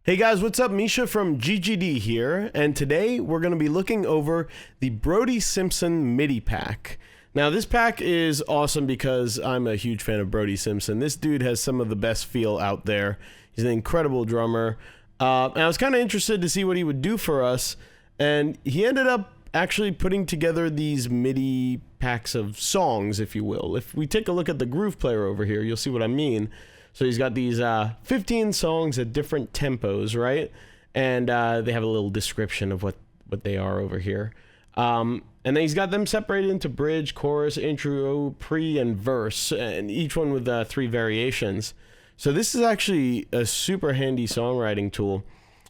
Hey guys, what's up? Misha from GGD here, and today we're going to be looking over the Brody Simpson MIDI pack. Now this pack is awesome because I'm a huge fan of Brody Simpson. This dude has some of the best feel out there. He's an incredible drummer, and I was kind of interested to see what he would do for us, and he ended up actually putting together these MIDI packs of songs, if you will. If we take a look at the groove player over here, you'll see what I mean. So he's got these 15 songs at different tempos, right? And they have a little description of what they are over here. And then he's got them separated into bridge, chorus, intro, pre, and verse, and each one with 3 variations. So this is actually a super handy songwriting tool.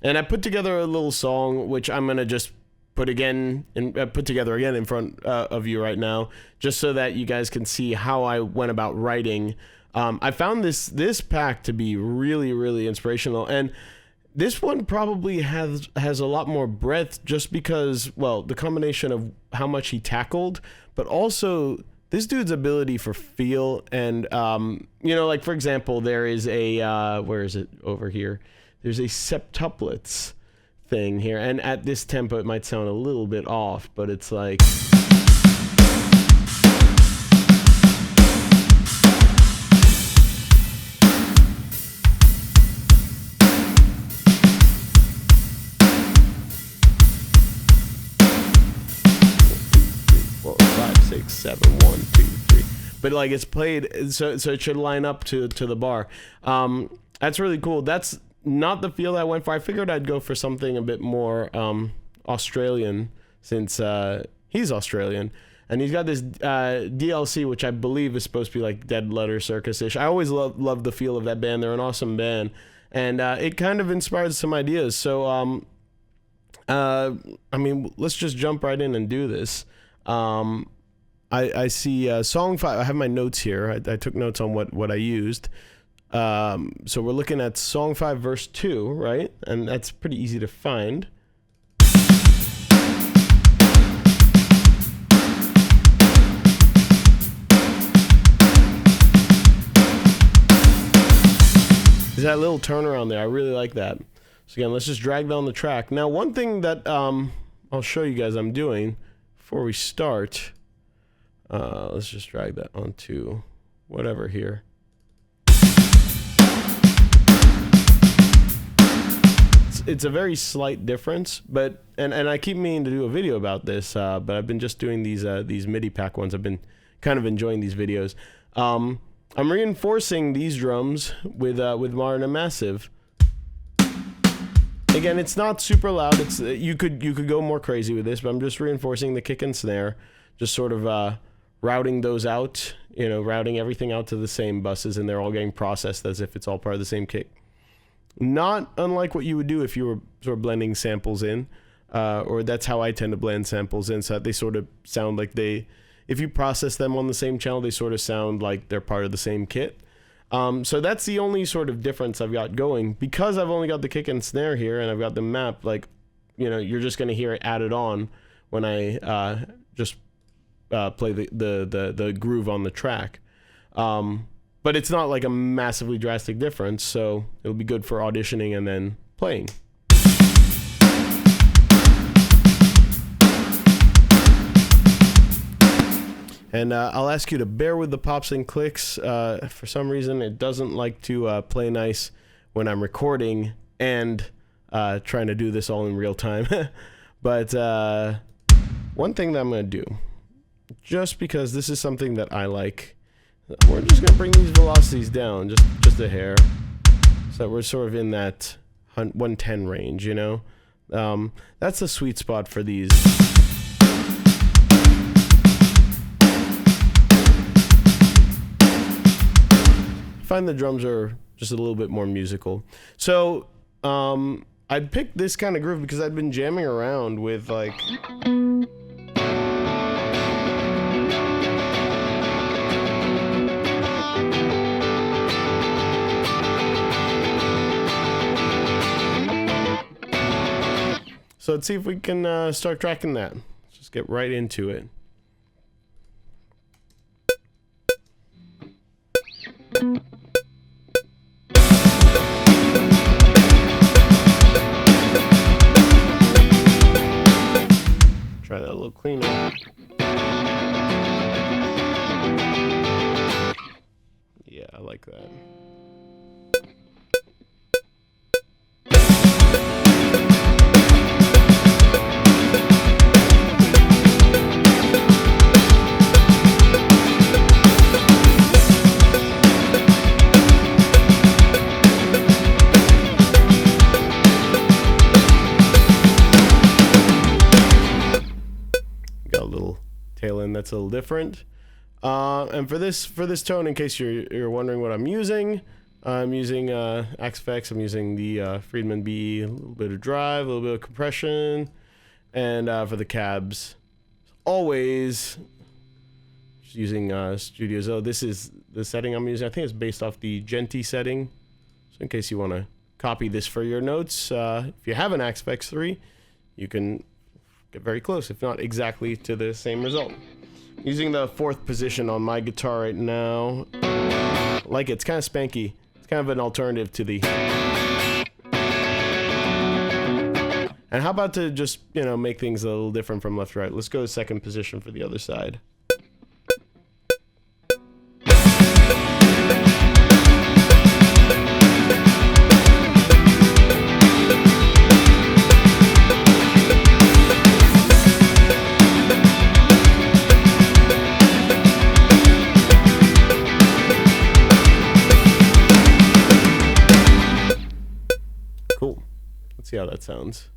And I put together a little song, which I'm going to just put together again in front of you right now, just so that you guys can see how I went about writing. I found this pack to be really, really inspirational, and this one probably has a lot more breadth just because, well, the combination of how much he tackled, but also this dude's ability for feel. And like, for example, there is a where is it over here? There's a septuplets thing here, and at this tempo it might sound a little bit off, but it's like, six, 7, 1, 2, 3. But like it's played, so it should line up to the bar. That's really cool. That's not the feel that I went for. I figured I'd go for something a bit more Australian, since he's Australian, and he's got this DLC, which I believe is supposed to be like Dead Letter Circus-ish. I always loved the feel of that band. They're an awesome band, and it kind of inspired some ideas. So I mean, let's just jump right in and do this. I see song 5. I have my notes here. I took notes on what I used. So we're looking at song 5 verse 2, right? And that's pretty easy to find. There's that little turnaround there. I really like that. So again, let's just drag down the track. Now, one thing that I'll show you guys I'm doing before we start, let's just drag that onto whatever here. It's a very slight difference, but and I keep meaning to do a video about this, but I've been just doing these MIDI pack ones. I've been kind of enjoying these videos. I'm reinforcing these drums with Modern and Massive. Again, it's not super loud. It's you could go more crazy with this, but I'm just reinforcing the kick and snare, just sort of routing those out, routing everything out to the same buses, and they're all getting processed as if it's all part of the same kick. Not unlike what you would do if you were sort of blending samples in, or that's how I tend to blend samples in, so that they sort of sound like if you process them on the same channel, they sort of sound like they're part of the same kit. So that's the only sort of difference I've got going, because I've only got the kick and snare here and I've got them mapped. Like, you're just going to hear it added on when I just play the groove on the track. But it's not like a massively drastic difference, so it'll be good for auditioning and then playing. And I'll ask you to bear with the pops and clicks. For some reason, it doesn't like to play nice when I'm recording and trying to do this all in real time. But one thing that I'm going to do, just because this is something that I like, we're just going to bring these velocities down just a hair, so that we're sort of in that 110 range, That's the sweet spot for these. I find the drums are just a little bit more musical. So I picked this kind of groove because I'd been jamming around with like... So let's see if we can start tracking that. Let's just get right into it. little cleaner. Yeah, I like that. Got a little tail end that's a little different. And for this tone, in case you're wondering what I'm using Octaves. I'm using the Friedman B, a little bit of drive, a little bit of compression, and for the cabs, always just using Studio Zo. This is the setting I'm using. I think it's based off the Genty setting. So in case you want to copy this for your notes, if you have an Octaves 3, you can get very close, if not exactly to the same result. Using the 4th position on my guitar right now. Like it's kind of spanky. It's kind of an alternative to the. And how about to just, make things a little different from left to right? Let's go to 2nd position for the other side. Cool. Let's see how that sounds.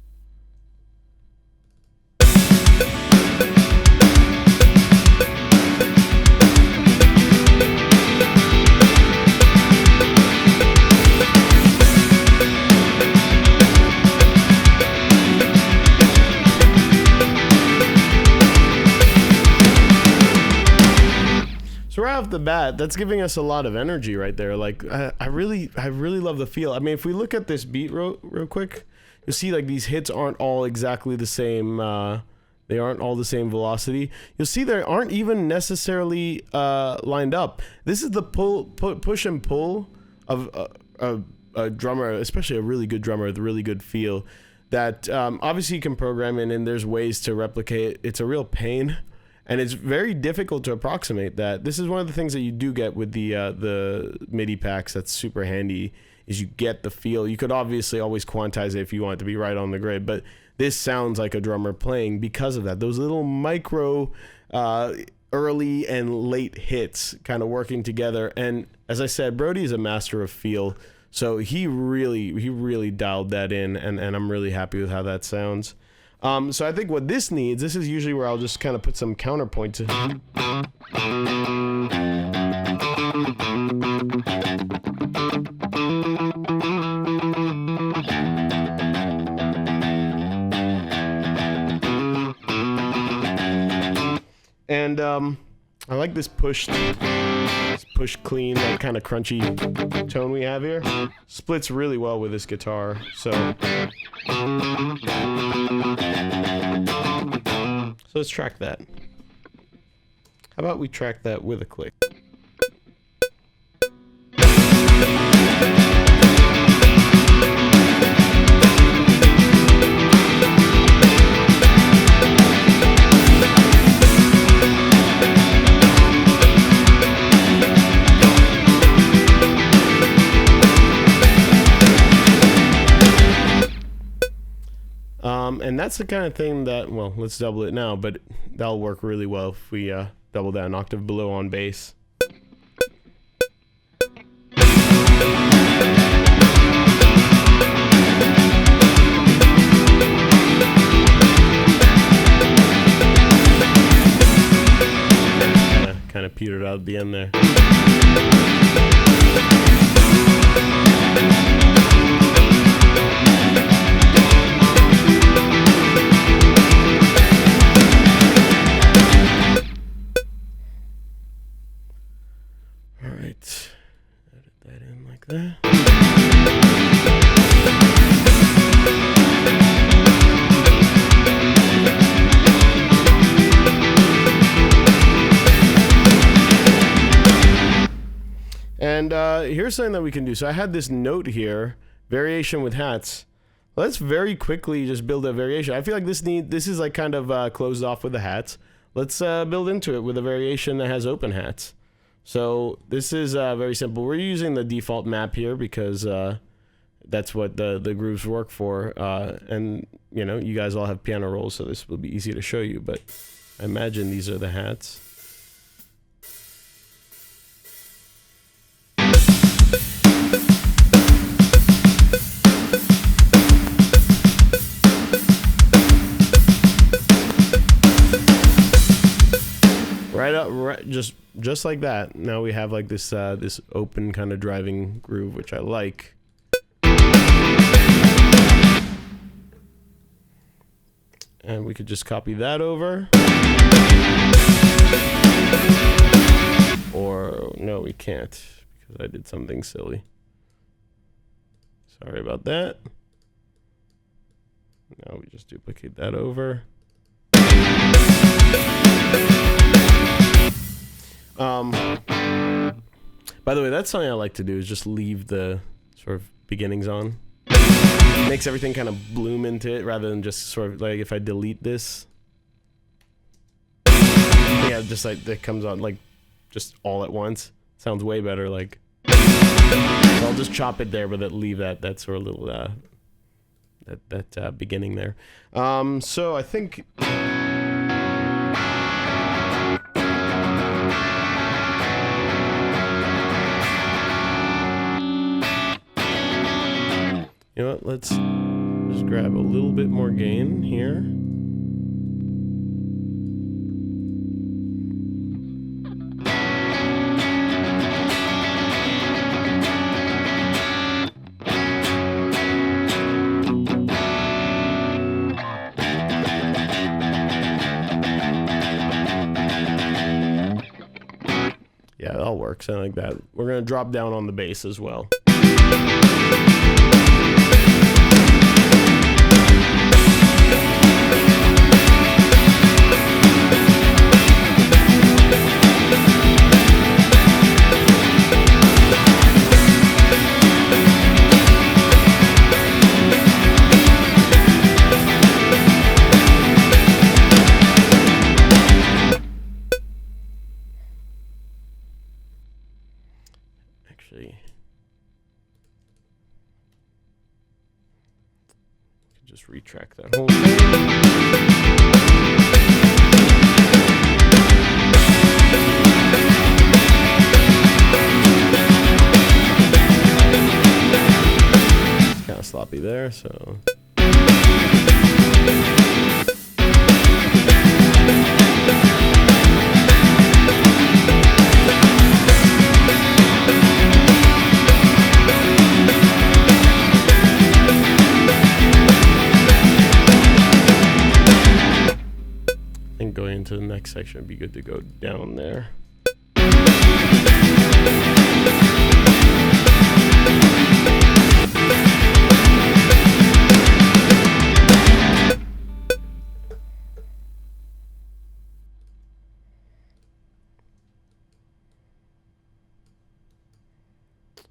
So right off the bat, that's giving us a lot of energy right there. Like I really love the feel. I mean, if we look at this beat real quick, you'll see like these hits aren't all exactly the same. They aren't all the same velocity. You'll see they aren't even necessarily lined up. This is the push and pull of a drummer, especially a really good drummer with a really good feel. That obviously you can program in, and there's ways to replicate. It's a real pain. And it's very difficult to approximate that. This is one of the things that you do get with the MIDI packs that's super handy, is you get the feel. You could obviously always quantize it if you want it to be right on the grid, but this sounds like a drummer playing because of that. Those little micro early and late hits kind of working together. And as I said, Brody is a master of feel. So he really dialed that in, and I'm really happy with how that sounds. So I think what this needs, this is usually where I'll just kind of put some counterpoint to. And I like this push clean, that kind of crunchy tone we have here. Splits really well with this guitar. So let's track that. How about we track that with a click? And that's the kind of thing that, well, let's double it now, but that'll work really well if we double that an octave below on bass. Kind of petered out at the end there. Alright, edit that in like that. And here's something that we can do. So I had this note here, variation with hats. let's very quickly just build a variation. I feel like this is like kind of closed off with the hats. Let's build into it with a variation that has open hats. So this is very simple. We're using the default map here because that's what the grooves work for. And you know, you guys all have piano rolls, so this will be easy to show you. But I imagine these are the hats. Right, just like that. Now we have like this this open kind of driving groove, which I like. And we could just copy that over. Or no, we can't because I did something silly. Sorry about that. Now we just duplicate that over. By the way, that's something I like to do, is just leave the sort of beginnings on. It makes everything kind of bloom into it rather than just sort of like if I delete this. Yeah, just like that comes on like just all at once. Sounds way better. Like, so I'll just chop it there, but then leave that sort of little that beginning there. So I think. You know what, let's just grab a little bit more gain here. Yeah, that'll work, something like that. We're gonna drop down on the bass as well. Actually, just retract that whole thing. It's kind of sloppy there, so. Going into the next section, it'd be good to go down there.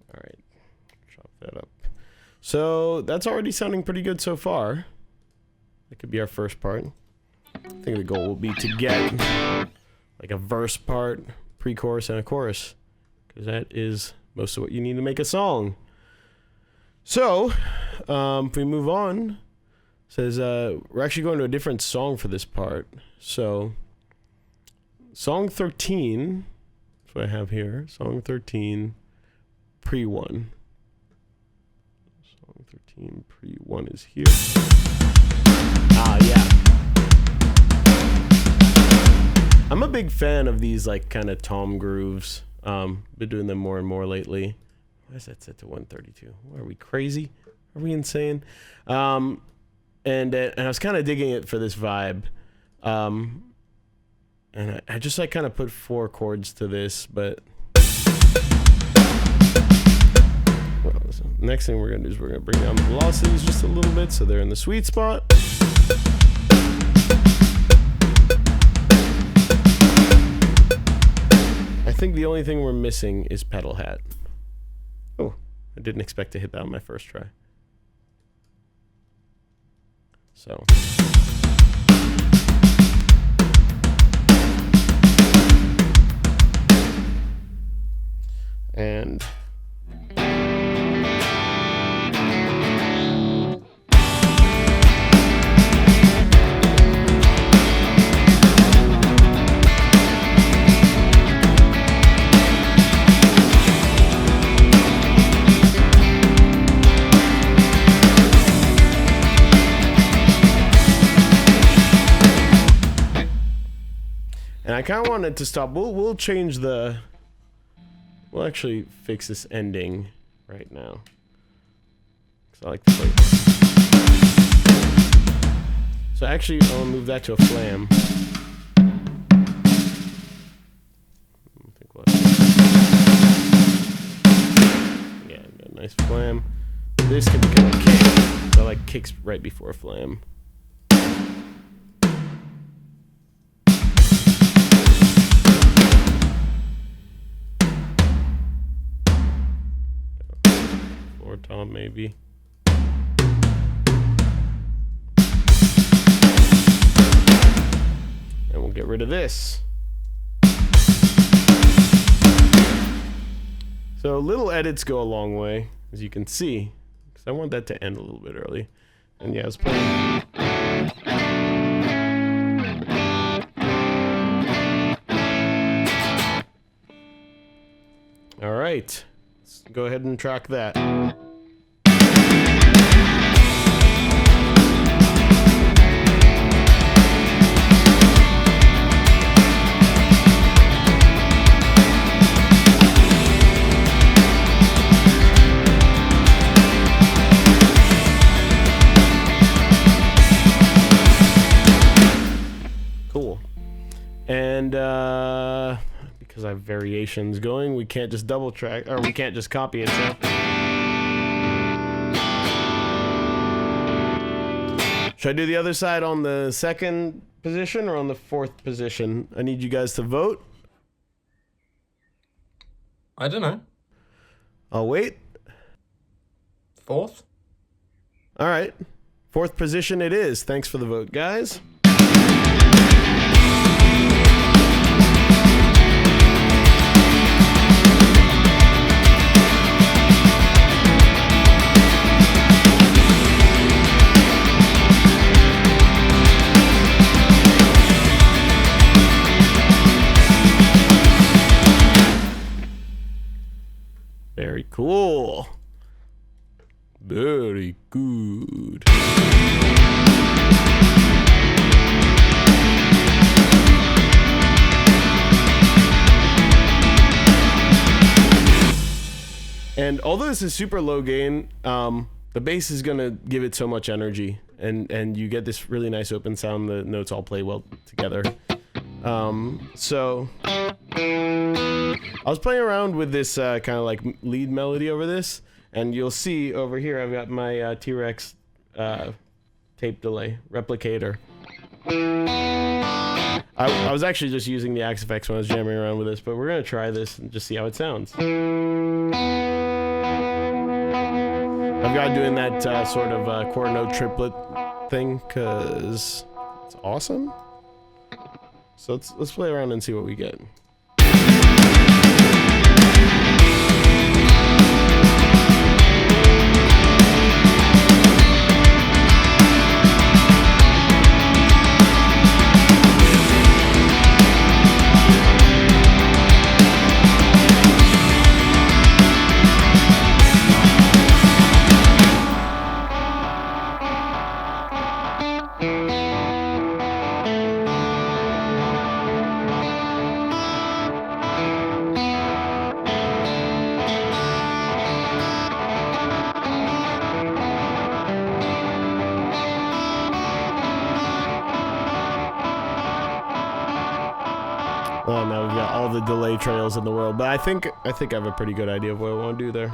All right, chop that up. So that's already sounding pretty good so far. That could be our first part. I think the goal will be to get like a verse part, pre-chorus, and a chorus, because that is most of what you need to make a song. So, if we move on, it says we're actually going to a different song for this part. So, song 13, that's what I have here. Song 13, pre-1. Song 13, pre-1 is here. Ah, yeah. I'm a big fan of these like kind of tom grooves. Been doing them more and more lately. Why is that set to 132? Are we crazy? Are we insane? And I was kind of digging it for this vibe. And I just like kind of put 4 chords to this, but well, next thing we're gonna do is we're gonna bring down the velocities just a little bit so they're in the sweet spot. I think the only thing we're missing is pedal hat. Oh, I didn't expect to hit that on my first try. So. And I kind of wanted to stop. We'll change the. We'll actually fix this ending right now. Cause I like to play. So actually, I'll move that to a flam. Yeah, got a nice flam. This can become a kick. So I like kicks right before a flam. Tom, maybe. And we'll get rid of this. So little edits go a long way, as you can see, because I want that to end a little bit early. And yeah, I was playing. All right, let's go ahead and track that. And because I have variations going, we can't just double track, or we can't just copy it. So. Should I do the other side on the second position or on the fourth position? I need you guys to vote. I don't know. I'll wait. Fourth? All right. Fourth position it is. Thanks for the vote, guys. Very cool. Very good. And although this is super low gain, the bass is gonna give it so much energy, and you get this really nice open sound. The notes all play well together. So I was playing around with this kind of like lead melody over this, and you'll see over here I've got my T-Rex tape delay replicator. I was actually just using the Axe FX when I was jamming around with this, but we're gonna try this and just see how it sounds. I've got doing that sort of quarter note triplet thing because it's awesome. So let's play around and see what we get. Oh, now we've got all the delay trails in the world, but I think I have a pretty good idea of what I want to do there.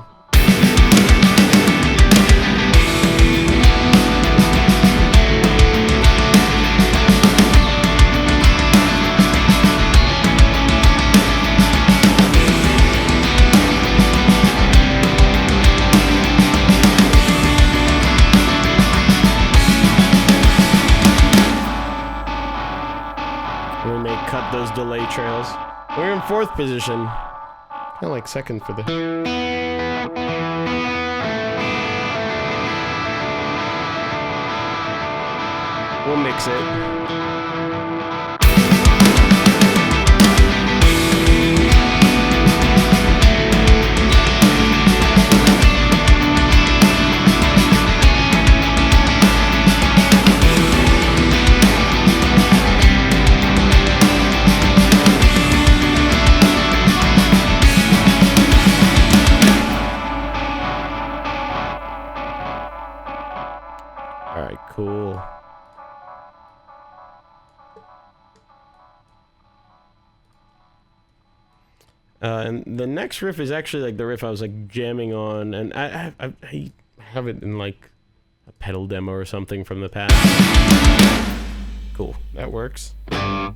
delay trails. We're in 4th position. Kind of like 2nd for the... We'll mix it. Alright, cool. And the next riff is actually like the riff I was like jamming on, and I have it in like a pedal demo or something from the past. Cool, that works. Let's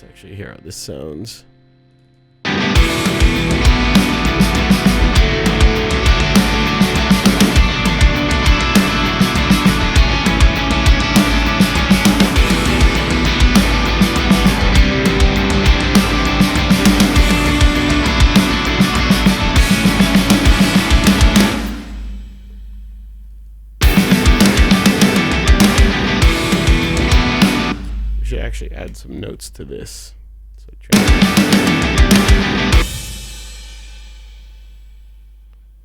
actually hear how this sounds. Actually add some notes to this. So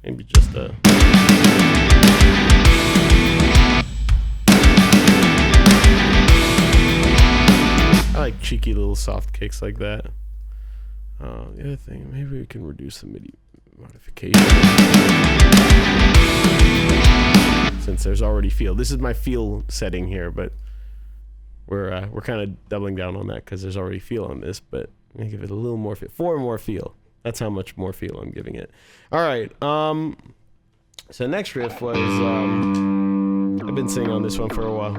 maybe just a... I like cheeky little soft kicks like that. The other thing, maybe we can reduce the MIDI modification. Since there's already feel. This is my feel setting here, but we're kind of doubling down on that because there's already feel on this, but I'm gonna give it a little more feel. 4 more feel. That's how much more feel I'm giving it. All right. So next riff was I've been singing on this one for a while.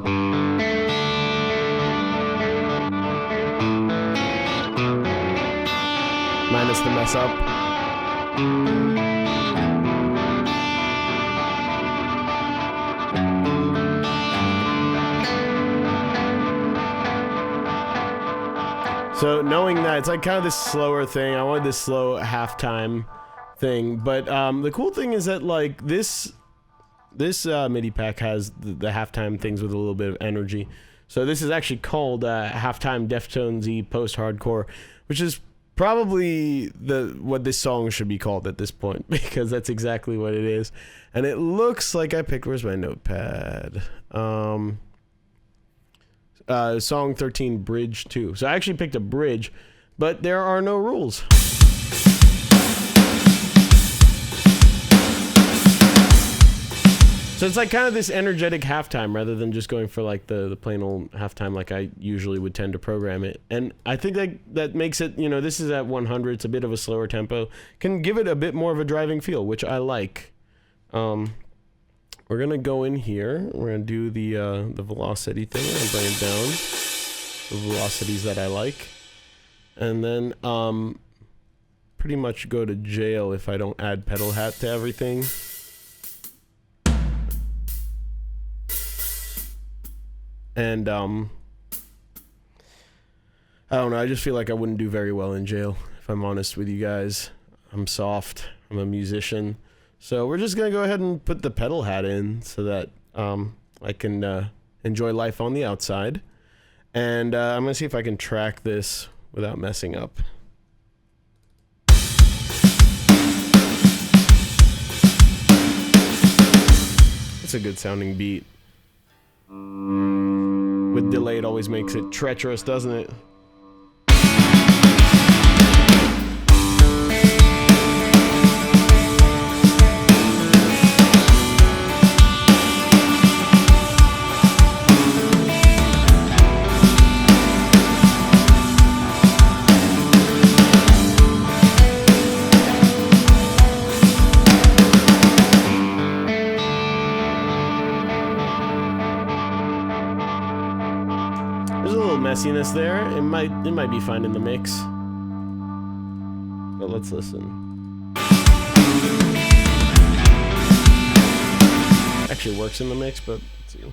Minus the mess up. So knowing that it's like kind of this slower thing, I wanted this slow halftime thing, but the cool thing is that like this MIDI pack has the halftime things with a little bit of energy. So this is actually called halftime Deftones-y post-hardcore, which is probably what this song should be called at this point, because that's exactly what it is. And it looks like I picked, where's my notepad? Song 13, Bridge 2. So I actually picked a bridge, but there are no rules. So it's like kind of this energetic halftime rather than just going for like the plain old halftime like I usually would tend to program it. And I think that makes it, you know, this is at 100, it's a bit of a slower tempo, can give it a bit more of a driving feel, which I like. We're going to go in here. We're going to do the velocity thing. I'm going to bring it down. The velocities that I like. And then pretty much go to jail if I don't add pedal hat to everything. And I don't know. I just feel like I wouldn't do very well in jail, if I'm honest with you guys. I'm soft. I'm a musician. So we're just going to go ahead and put the pedal hat in so that I can enjoy life on the outside. And I'm going to see if I can track this without messing up. It's a good sounding beat. With delay, it always makes it treacherous, doesn't it? Messiness there. It might be fine in the mix. But let's listen. Actually works in the mix, but let's see.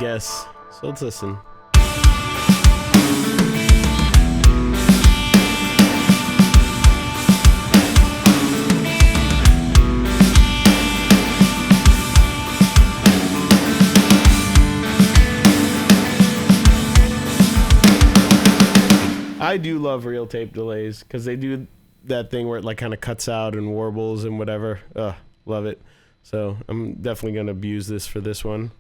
guess. So let's listen. I do love real tape delays because they do that thing where it like kind of cuts out and warbles and whatever. Ugh, love it. So I'm definitely going to abuse this for this one.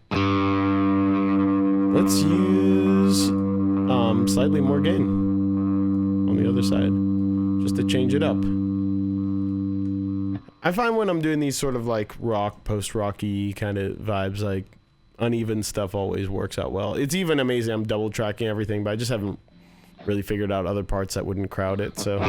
Let's use slightly more gain on the other side just to change it up. I find when I'm doing these sort of like rock, post-rocky kind of vibes, like uneven stuff always works out well. It's even amazing I'm double tracking everything, but I just haven't really figured out other parts that wouldn't crowd it, so.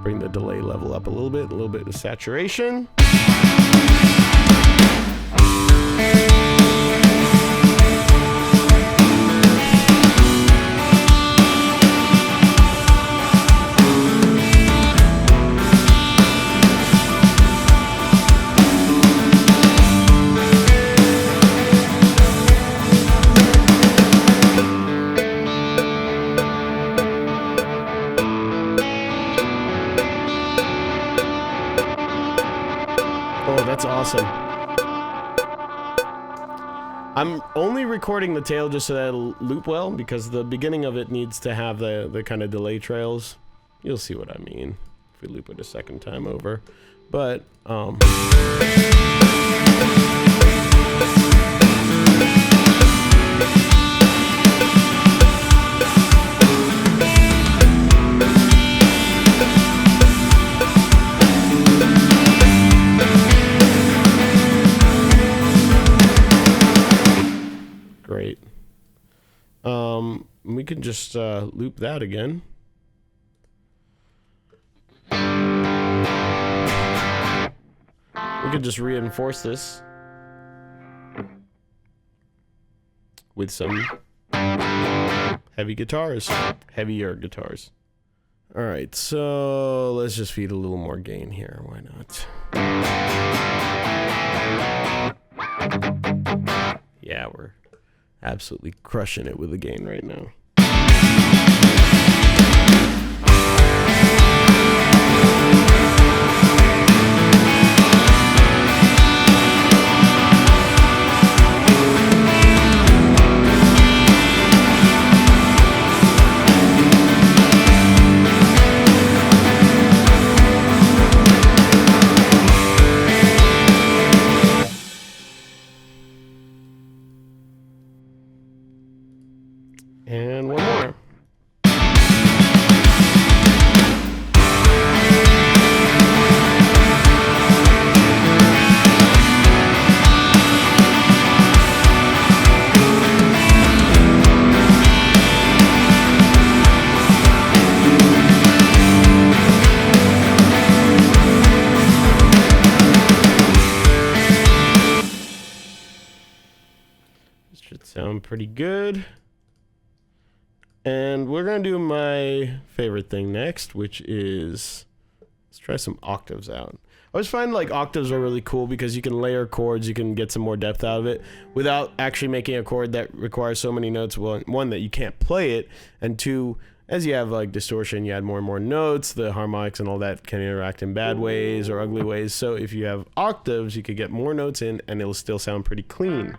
Bring the delay level up a little bit of saturation. That's awesome. I'm only recording the tail just so that it'll loop well, because the beginning of it needs to have the kind of delay trails. You'll see what I mean if we loop it a second time over. But, great. We can just loop that again. We could just reinforce this with some heavier guitars. All right, so let's just feed a little more gain here. Why not? Yeah, we're absolutely crushing it with the gain right now. And one more. This should sound pretty good. And we're going to do my favorite thing next, which is, let's try some octaves out. I always find like octaves are really cool because you can layer chords, you can get some more depth out of it without actually making a chord that requires so many notes. One, that you can't play it, and two, as you have like distortion, you add more and more notes, the harmonics and all that can interact in bad ways or ugly ways. So if you have octaves, you could get more notes in and it'll still sound pretty clean.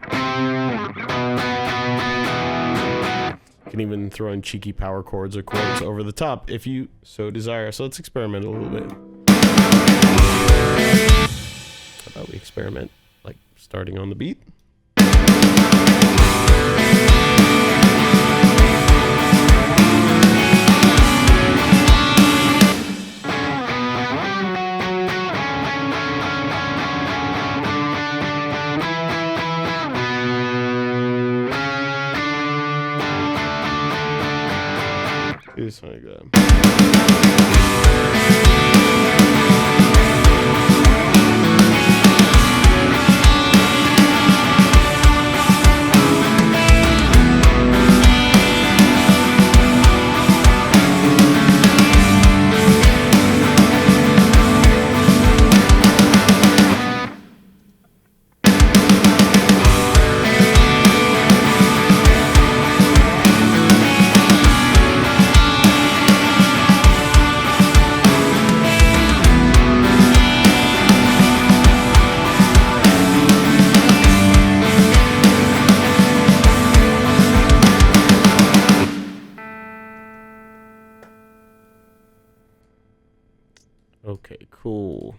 You can even throw in cheeky power chords or chords over the top if you so desire. So let's experiment a little bit. How about we experiment like starting on the beat? Do something like that. Cool.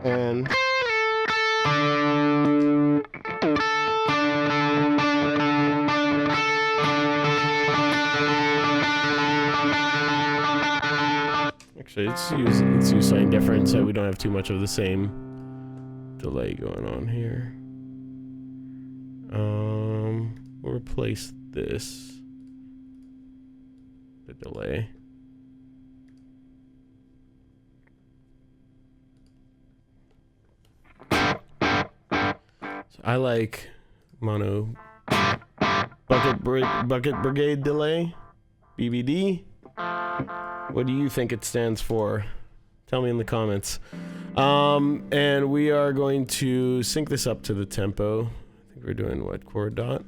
And actually, let's use something different so we don't have too much of the same delay going on here. We'll replace this, the delay. I like mono bucket brigade delay, BBD. What do you think it stands for? Tell me in the comments. And we are going to sync this up to the tempo. I think we're doing what, chord dot?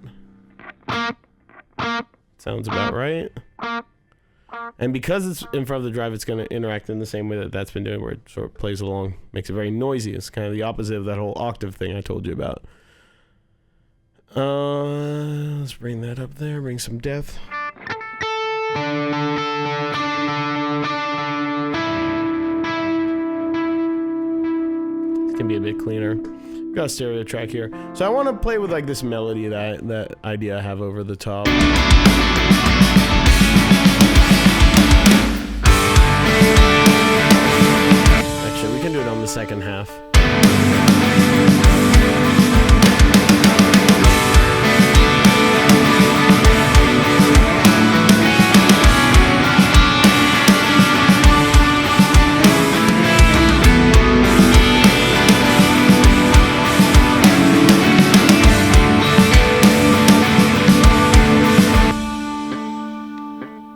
Sounds about right. And because it's in front of the drive, it's going to interact in the same way that that's been doing, where it sort of plays along, makes it very noisy. It's kind of the opposite of that whole octave thing I told you about. Let's bring that up there, bring some depth. It can be a bit cleaner. We've got a stereo track here. So I want to play with like this melody, that idea I have over the top. Actually, we can do it on the second half.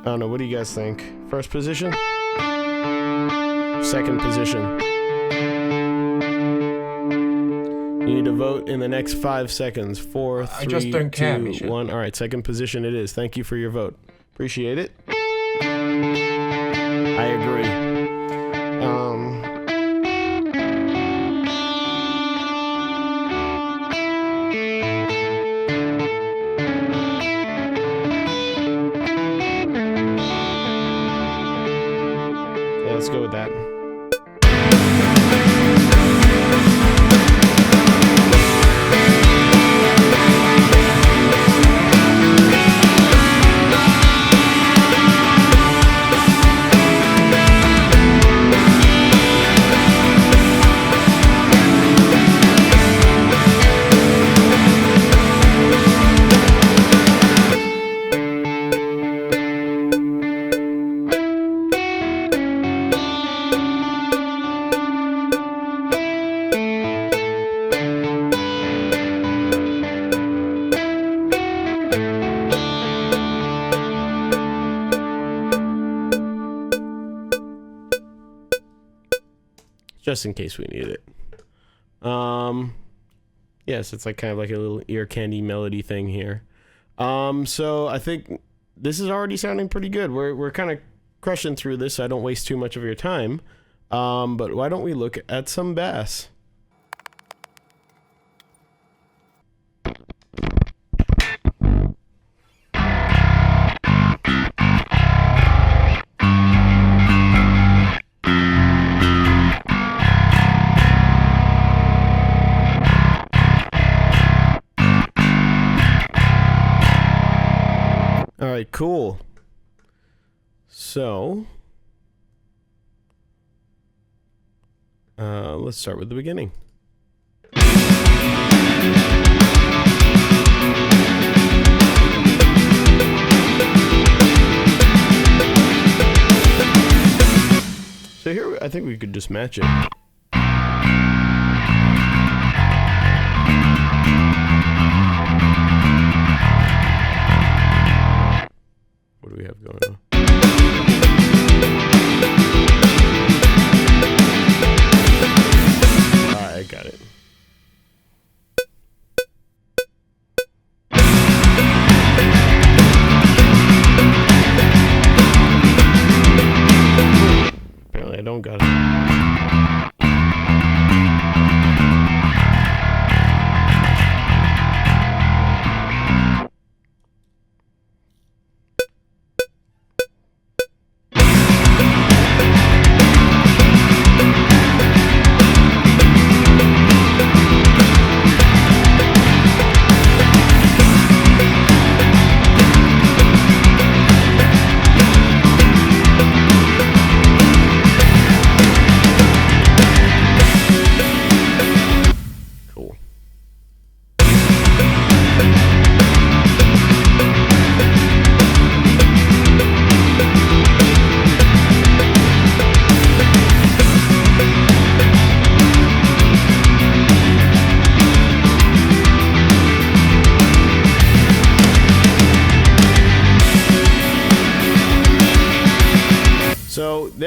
I don't know, what do you guys think? First position? Second position? You need to vote in the next 5 seconds. 4, 3, I just don't care, 2, Misha. 1. Alright, second position it is. Thank you for your vote. Appreciate it. I agree. Yeah, let's go with that. Just in case we need it. Yes, it's like kind of like a little ear candy melody thing here. So I think this is already sounding pretty good. We're kind of crushing through this, so I don't waste too much of your time. But why don't we look at some bass? All right, cool. So, let's start with the beginning. So here, I think we could just match it. What do we have going on?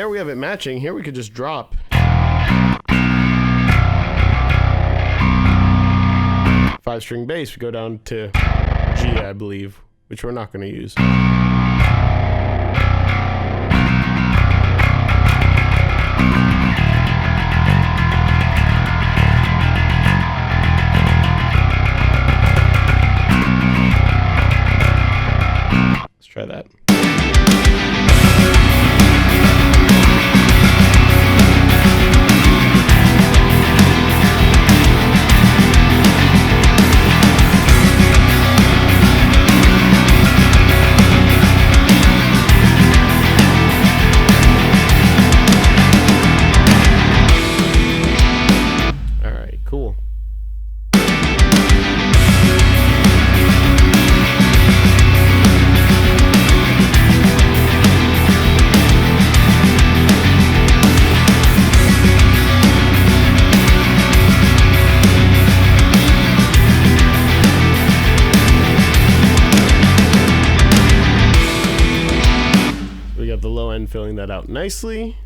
there we have it matching. Here we could just drop. 5-string bass. We go down to G, I believe, which we're not going to use. Let's try that. Cool. We got the low end filling that out nicely.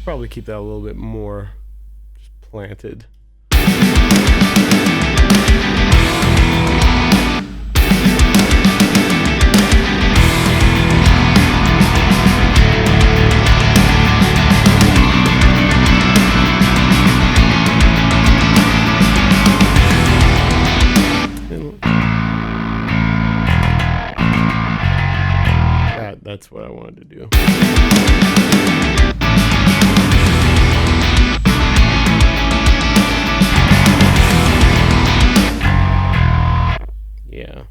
Probably keep that a little bit more just planted. That's what I wanted to do. Yeah.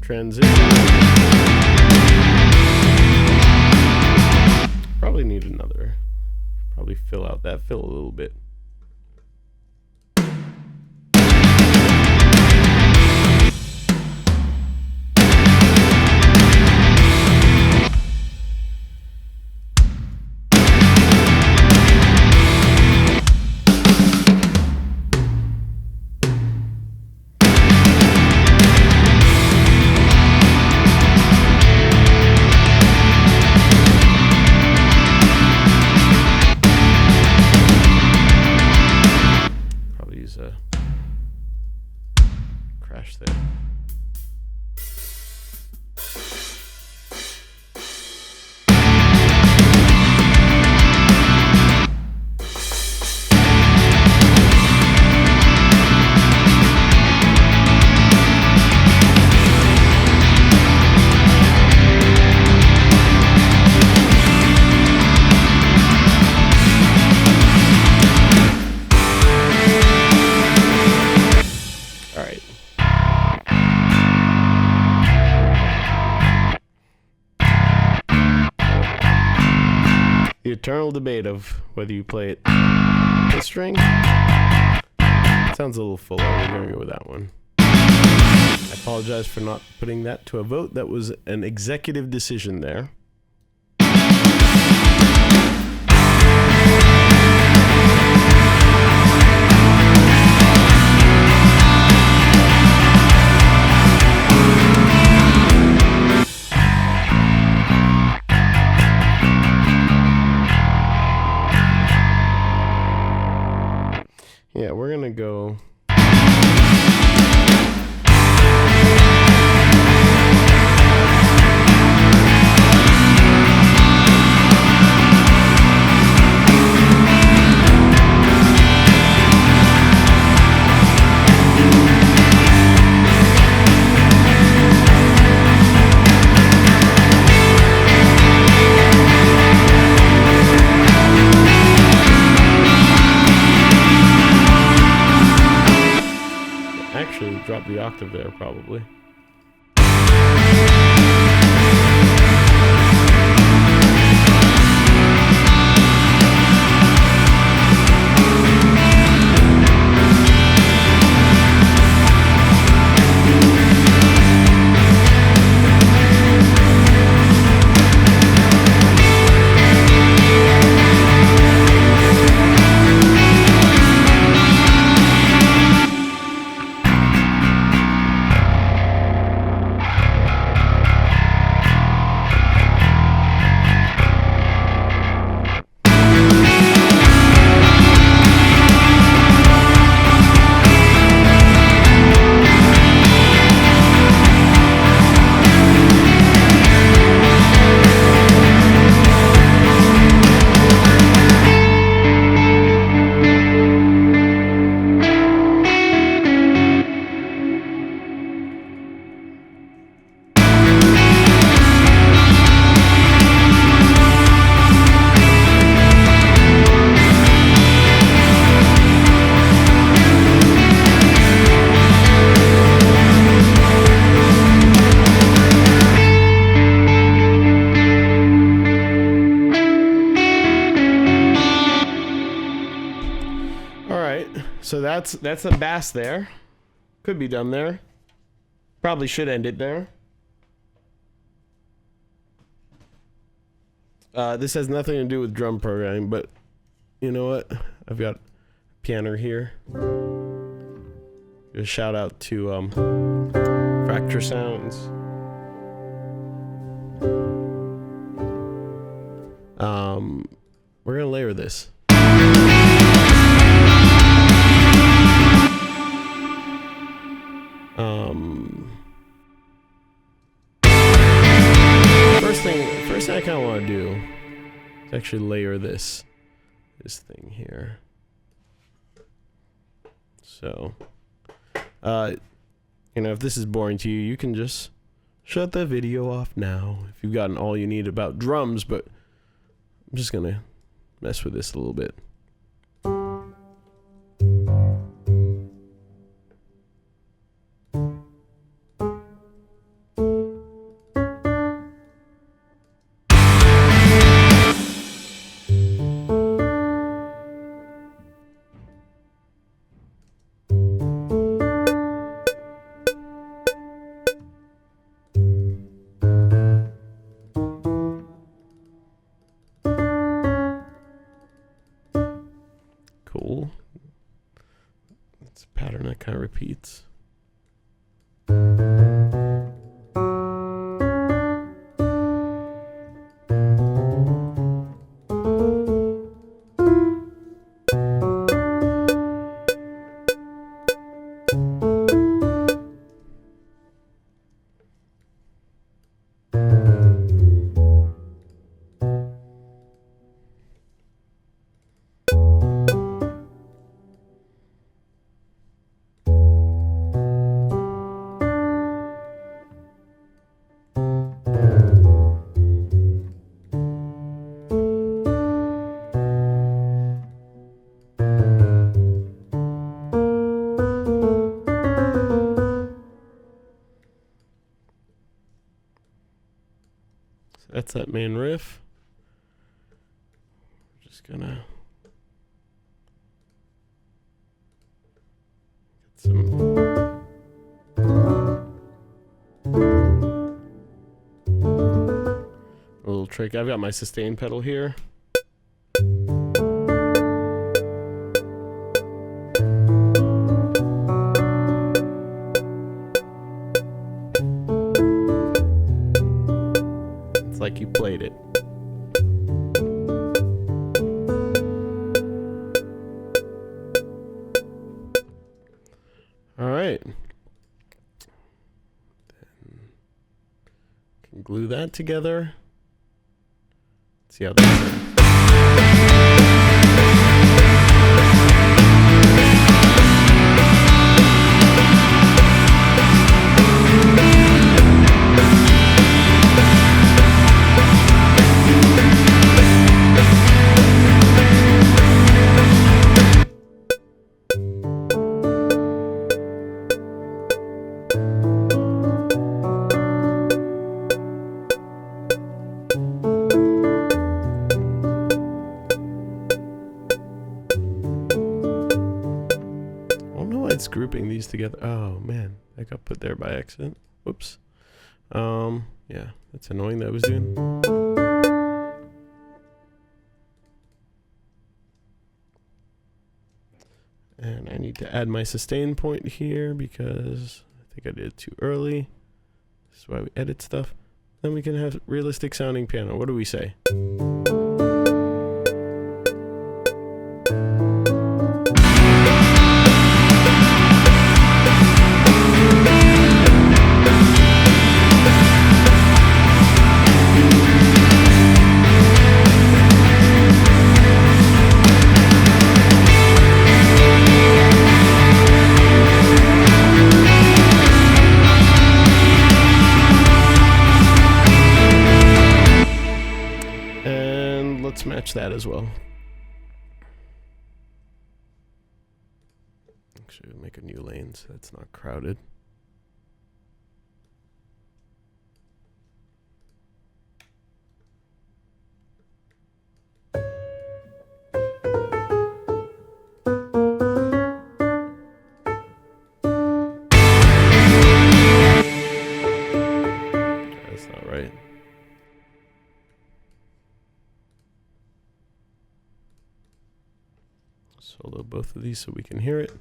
Transition. Probably need another. Probably fill out that fill a little bit. Crash there. The eternal debate of whether you play it this string. Sounds a little fuller. We're going to go with that one. I apologize for not putting that to a vote. That was an executive decision there. Yeah, we're gonna go. the octave there, probably. So that's the bass there. Could be done there. Probably should end it there. This has nothing to do with drum programming, but you know what? I've got piano here. A shout out to Fracture Sounds. We're gonna layer this. First thing I kind of want to do is actually layer this thing here. So, you know, if this is boring to you, you can just shut the video off now if you've gotten all you need about drums, but I'm just gonna mess with this a little bit. Cool. It's a pattern that kind of repeats. That's that main riff. We're just gonna get some a little trick. I've got my sustain pedal here. Like you played it. All right. Then can glue that together. See how that's in. it's grouping these together. Oh man, that got put there by accident. Whoops. Yeah, that's annoying that I was doing. And I need to add my sustain point here because I think I did it too early. This is why we edit stuff. Then we can have realistic sounding piano. What do we say? Match that as well. Actually, we'll make a new lane so that's not crowded. That's not right. Solo both of these so we can hear it.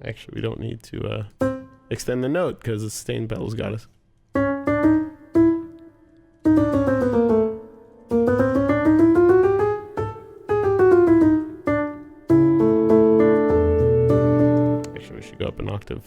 Actually, we don't need to extend the note because the sustained pedal's got us. Actually, we should go up an octave.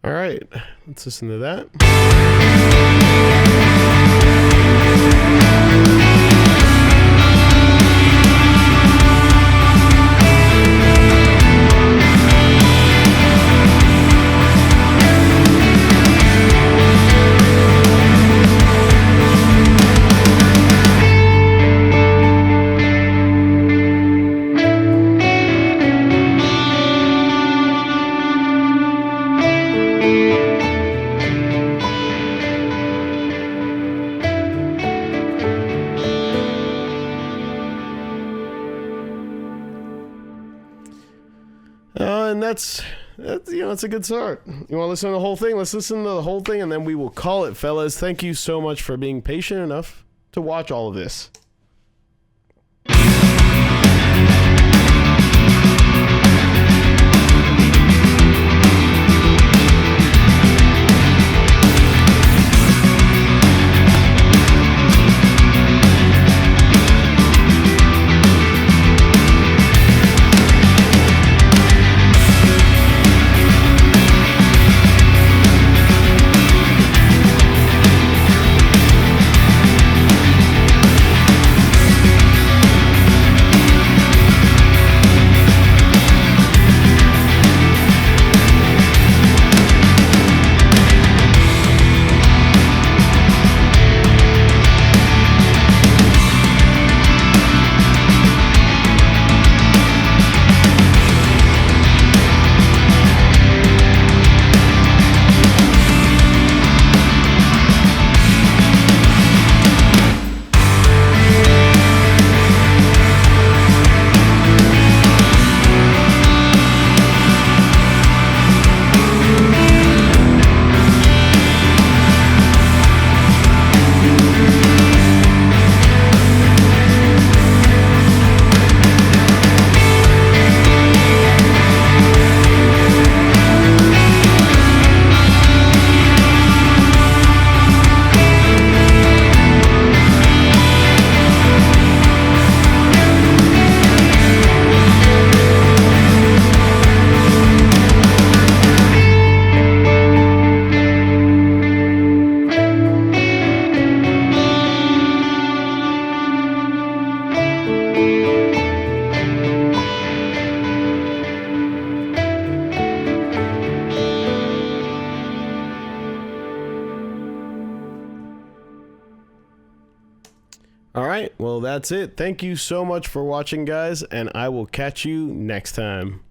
All right, let's listen to that. And that's it's a good start. You want to listen to the whole thing? Let's listen to the whole thing, and then we will call it, fellas. Thank you so much for being patient enough to watch all of this. All right, well, that's it. Thank you so much for watching, guys, and I will catch you next time.